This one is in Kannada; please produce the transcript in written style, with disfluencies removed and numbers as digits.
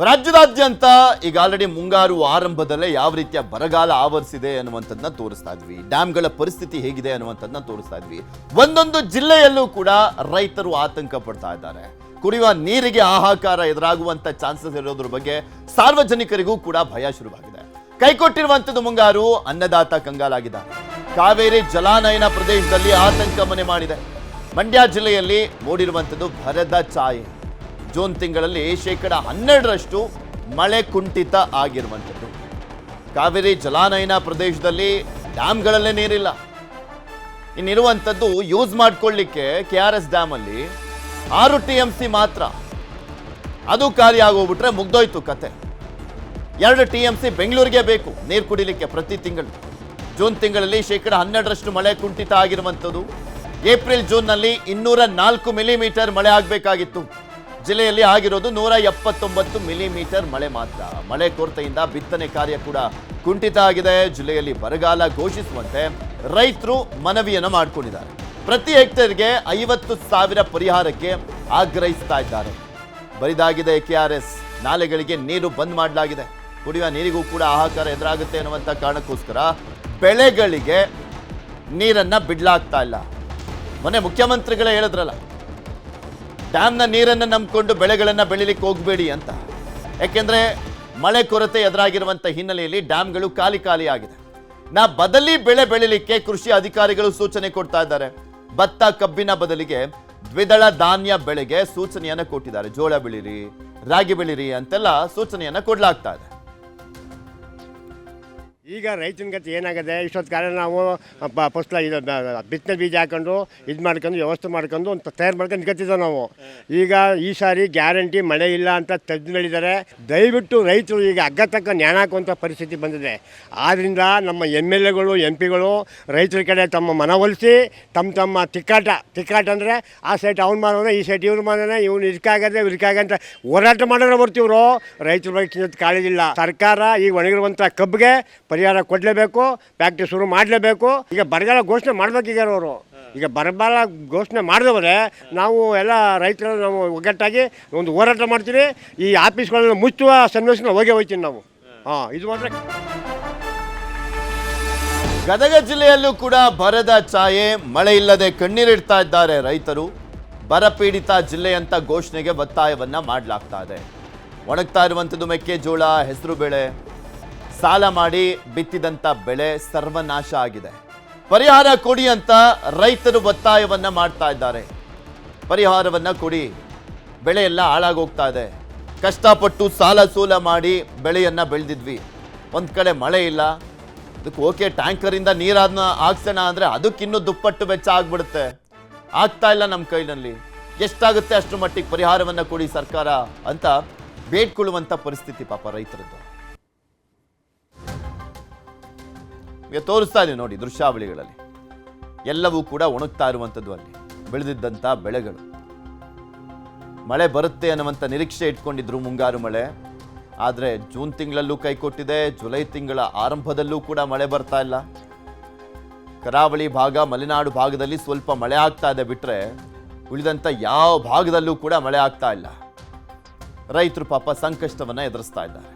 ರಾಜ್ಯದಾದ್ಯಂತ ಈಗ ಆಲ್ರೆಡಿ ಮುಂಗಾರು ಆರಂಭದಲ್ಲೇ ಯಾವ ರೀತಿಯ ಬರಗಾಲ ಆವರಿಸಿದೆ ಅನ್ನುವಂಥದ್ದನ್ನ ತೋರಿಸ್ತಾ ಇದ್ವಿ. ಡ್ಯಾಮ್ಗಳ ಪರಿಸ್ಥಿತಿ ಹೇಗಿದೆ ಅನ್ನುವಂಥದ್ದನ್ನ ತೋರಿಸ್ತಾ ಇದ್ವಿ. ಒಂದೊಂದು ಜಿಲ್ಲೆಯಲ್ಲೂ ಕೂಡ ರೈತರು ಆತಂಕ ಪಡ್ತಾ ಇದ್ದಾರೆ. ಕುಡಿಯುವ ನೀರಿಗೆ ಹಾಹಾಕಾರ ಎದುರಾಗುವಂತ ಚಾನ್ಸಸ್ ಇರೋದ್ರ ಬಗ್ಗೆ ಸಾರ್ವಜನಿಕರಿಗೂ ಕೂಡ ಭಯ ಶುರುವಾಗಿದೆ. ಕೈಕೊಟ್ಟಿರುವಂಥದ್ದು ಮುಂಗಾರು, ಅನ್ನದಾತ ಕಂಗಾಲಾಗಿದ್ದಾರೆ. ಕಾವೇರಿ ಜಲಾನಯನ ಪ್ರದೇಶದಲ್ಲಿ ಆತಂಕ ಮನೆ ಮಾಡಿದೆ. ಮಂಡ್ಯ ಜಿಲ್ಲೆಯಲ್ಲಿ ಮೂಡಿರುವಂಥದ್ದು ಭರದ ಛಾಯೆ. ಜೂನ್ ತಿಂಗಳಲ್ಲಿ 12% ಮಳೆ ಕುಂಠಿತ ಆಗಿರುವಂಥದ್ದು. ಕಾವೇರಿ ಜಲಾನಯನ ಪ್ರದೇಶದಲ್ಲಿ ಡ್ಯಾಮ್ಗಳಲ್ಲೇ ನೀರಿಲ್ಲ. ಇನ್ನಿರುವಂಥದ್ದು ಯೂಸ್ ಮಾಡ್ಕೊಳ್ಳಿಕ್ಕೆ KRS ಡ್ಯಾಮ್ ಅಲ್ಲಿ 6 TMC ಮಾತ್ರ. ಅದು ಖಾಲಿ ಆಗೋಗ್ಬಿಟ್ರೆ ಮುಗ್ದೋಯ್ತು ಕತೆ. 2 TMC ಬೆಂಗಳೂರಿಗೆ ಬೇಕು ನೀರು ಕುಡಿಲಿಕ್ಕೆ ಪ್ರತಿ ತಿಂಗಳು. ಜೂನ್ ತಿಂಗಳಲ್ಲಿ 12% ಮಳೆ ಕುಂಠಿತ ಆಗಿರುವಂಥದ್ದು. ಏಪ್ರಿಲ್ ಜೂನ್ನಲ್ಲಿ 204 ಮಿಲಿಮೀಟರ್ ಮಳೆ ಆಗಬೇಕಾಗಿತ್ತು. ಜಿಲ್ಲೆಯಲ್ಲಿ ಆಗಿರೋದು 179 ಮಿಲಿಮೀಟರ್ ಮಳೆ ಮಾತ್ರ. ಮಳೆ ಕೊರತೆಯಿಂದ ಬಿತ್ತನೆ ಕಾರ್ಯ ಕೂಡ ಕುಂಠಿತ ಆಗಿದೆ. ಜಿಲ್ಲೆಯಲ್ಲಿ ಬರಗಾಲ ಘೋಷಿಸುವಂತೆ ರೈತರು ಮನವಿಯನ್ನು ಮಾಡಿಕೊಂಡಿದ್ದಾರೆ. ಪ್ರತಿ ಹೆಕ್ಟೇರ್ಗೆ 50,000 ಪರಿಹಾರಕ್ಕೆ ಆಗ್ರಹಿಸ್ತಾ ಇದ್ದಾರೆ. ಬರಿದಾಗಿದೆ KRS, ನಾಲೆಗಳಿಗೆ ನೀರು ಬಂದ್ ಮಾಡಲಾಗಿದೆ. ಕುಡಿಯುವ ನೀರಿಗೂ ಕೂಡ ಹಾಹಾಕಾರ ಎದುರಾಗುತ್ತೆ ಅನ್ನುವಂಥ ಕಾರಣಕ್ಕೋಸ್ಕರ ಬೆಳೆಗಳಿಗೆ ನೀರನ್ನ ಬಿಡ್ಲಾಗ್ತಾ ಇಲ್ಲ. ಮೊನ್ನೆ ಮುಖ್ಯಮಂತ್ರಿಗಳೇ ಹೇಳಿದ್ರಲ್ಲ, ಡ್ಯಾಮ್ನ ನೀರನ್ನು ನಂಬಿಕೊಂಡು ಬೆಳೆಗಳನ್ನು ಬೆಳಿಲಿಕ್ಕೆ ಹೋಗಬೇಡಿ ಅಂತ. ಯಾಕೆಂದ್ರೆ ಮಳೆ ಕೊರತೆ ಎದುರಾಗಿರುವಂಥ ಹಿನ್ನೆಲೆಯಲ್ಲಿ ಡ್ಯಾಮ್ಗಳು ಖಾಲಿ ಆಗಿದೆ. ಬದಲಿ ಬೆಳೆ ಬೆಳಿಲಿಕ್ಕೆ ಕೃಷಿ ಅಧಿಕಾರಿಗಳು ಸೂಚನೆ ಕೊಡ್ತಾ ಇದ್ದಾರೆ. ಭತ್ತ, ಕಬ್ಬಿನ ಬದಲಿಗೆ ದ್ವಿದಳ ಧಾನ್ಯ ಬೆಳೆಗೆ ಸೂಚನೆಯನ್ನು ಕೊಟ್ಟಿದ್ದಾರೆ. ಜೋಳ ಬೆಳಿರಿ, ರಾಗಿ ಬೆಳಿರಿ ಅಂತೆಲ್ಲ ಸೂಚನೆಯನ್ನು ಕೊಡಲಾಗ್ತಾ ಇದೆ. ಈಗ ರೈತನ ಗತಿ ಏನಾಗಿದೆ, ಇಷ್ಟೊತ್ತು ಕಾಲ ನಾವು ಫಸ್ಲ ಇದು ಬಿತ್ತನೆ ಬೀಜ ಹಾಕೊಂಡು ಇದು ಮಾಡ್ಕೊಂಡು ವ್ಯವಸ್ಥೆ ಮಾಡ್ಕೊಂಡು ಒಂದು ತಯಾರು ಮಾಡ್ಕೊಂಡು ನಿಂತ್ಕೊತಿದ್ದೆವು ನಾವು. ಈಗ ಈ ಸಾರಿ ಗ್ಯಾರಂಟಿ ಮಳೆ ಇಲ್ಲ ಅಂತ ತಜ್ಞರಿದ್ದಾರೆ. ದಯವಿಟ್ಟು ರೈತರು ಈಗ ಅಗ್ಗತಕ್ಕ ನ್ಯಾಣ ಹಾಕುವಂಥ ಪರಿಸ್ಥಿತಿ ಬಂದಿದೆ. ಆದ್ದರಿಂದ ನಮ್ಮ MLAಗಳು MP ಗಳು ರೈತರ ಕಡೆ ತಮ್ಮ ಮನವೊಲಿಸಿ ತಮ್ಮ ತಿಕ್ಕಾಟ ಅಂದರೆ ಆ ಸೈಟ್ ಅವ್ನು ಮಾಡೋಣ, ಈ ಸೈಟ್ ಇವ್ರು ಮಾಡೋಣ, ಇವ್ನು ಇದಕ್ಕಾಗದೆ ಅಂತ ಹೋರಾಟ ಮಾಡಿದ್ರೆ ಬರ್ತೀವ್ರು. ರೈತರ ಬಗ್ಗೆ ಕಾಳಜಿಲ್ಲ. ಸರ್ಕಾರ ಈಗ ಒಣಗಿರುವಂಥ ಕಬ್ಬಿಗೆ ಪರಿಹಾರ ಕೊಡಲೇಬೇಕು, ಫ್ಯಾಕ್ಟ್ರಿ ಶುರು ಮಾಡಲೇಬೇಕು. ಈಗ ಬರಗಾಲ ಘೋಷಣೆ ಮಾಡಬೇಕೀಗ ಅವರು. ಈಗ ಬರಗಾಲ ಘೋಷಣೆ ಮಾಡಿದವರೆ ನಾವು ಎಲ್ಲ ರೈತರು ನಾವು ಒಗ್ಗಟ್ಟಾಗಿ ಒಂದು ಹೋರಾಟ ಮಾಡ್ತೀವಿ. ಈ ಆಫೀಸ್ಗಳನ್ನು ಮುಚ್ಚುವ ಸನ್ನಿವೇಶನ ಹೋಗ್ತೀನಿ ನಾವು. ಇದು ಮಾತ್ರ. ಗದಗ ಜಿಲ್ಲೆಯಲ್ಲೂ ಕೂಡ ಬರದ ಛಾಯೆ. ಮಳೆ ಇಲ್ಲದೆ ಕಣ್ಣೀರಿಡ್ತಾ ಇದ್ದಾರೆ ರೈತರು. ಬರಪೀಡಿತ ಜಿಲ್ಲೆ ಅಂತ ಘೋಷಣೆಗೆ ಒತ್ತಾಯವನ್ನ ಮಾಡಲಾಗ್ತಾ ಇದೆ. ಒಣಗ್ತಾ ಇರುವಂಥದ್ದು ಮೆಕ್ಕೆಜೋಳ, ಹೆಸರು ಬೇಳೆ. ಸಾಲ ಮಾಡಿ ಬಿತ್ತಿದಂಥ ಬೆಳೆ ಸರ್ವನಾಶ ಆಗಿದೆ. ಪರಿಹಾರ ಕೊಡಿ ಅಂತ ರೈತರು ಒತ್ತಾಯವನ್ನ ಮಾಡ್ತಾ ಇದ್ದಾರೆ. ಪರಿಹಾರವನ್ನ ಕೊಡಿ, ಬೆಳೆ ಎಲ್ಲ ಹಾಳಾಗೋಗ್ತಾ ಇದೆ. ಕಷ್ಟಪಟ್ಟು ಸಾಲ ಸೂಲ ಮಾಡಿ ಬೆಳೆಯನ್ನ ಬೆಳೆದಿದ್ವಿ. ಒಂದ್ ಕಡೆ ಮಳೆ ಇಲ್ಲ, ಅದಕ್ಕೆ ಓಕೆ ಟ್ಯಾಂಕರಿಂದ ನೀರನ್ನ ಹಾಕ್ಸೋಣ ಅಂದ್ರೆ ಅದಕ್ಕಿನ್ನೂ ದುಪ್ಪಟ್ಟು ವೆಚ್ಚ ಆಗ್ಬಿಡುತ್ತೆ. ಆಗ್ತಾ ಇಲ್ಲ ನಮ್ಮ ಕೈನಲ್ಲಿ. ಎಷ್ಟಾಗುತ್ತೆ ಅಷ್ಟು ಮಟ್ಟಿಗೆ ಪರಿಹಾರವನ್ನ ಕೊಡಿ ಸರ್ಕಾರ ಅಂತ ಬೇಡ್ಕೊಳ್ಳುವಂತ ಪರಿಸ್ಥಿತಿ ಪಾಪ ರೈತರದ್ದು. ತೋರಿಸ್ತಾ ಇದೀವಿ ನೋಡಿ ದೃಶ್ಯಾವಳಿಗಳಲ್ಲಿ. ಎಲ್ಲವೂ ಕೂಡ ಒಣಗ್ತಾ ಇರುವಂಥದ್ದು. ಅಲ್ಲಿ ಬೆಳೆದಿದ್ದಂಥ ಬೆಳೆಗಳು. ಮಳೆ ಬರುತ್ತೆ ಅನ್ನುವಂಥ ನಿರೀಕ್ಷೆ ಇಟ್ಕೊಂಡಿದ್ರು ಮುಂಗಾರು ಮಳೆ. ಆದರೆ ಜೂನ್ ತಿಂಗಳಲ್ಲೂ ಕೈಕೊಟ್ಟಿದೆ. ಜುಲೈ ತಿಂಗಳ ಆರಂಭದಲ್ಲೂ ಕೂಡ ಮಳೆ ಬರ್ತಾ ಇಲ್ಲ. ಕರಾವಳಿ ಭಾಗ, ಮಲೆನಾಡು ಭಾಗದಲ್ಲಿ ಸ್ವಲ್ಪ ಮಳೆ ಆಗ್ತಾ ಇದೆ ಬಿಟ್ರೆ ಉಳಿದಂಥ ಯಾವ ಭಾಗದಲ್ಲೂ ಕೂಡ ಮಳೆ ಆಗ್ತಾ ಇಲ್ಲ. ರೈತರು ಪಾಪ ಸಂಕಷ್ಟವನ್ನ ಎದುರಿಸ್ತಾ ಇದ್ದಾರೆ.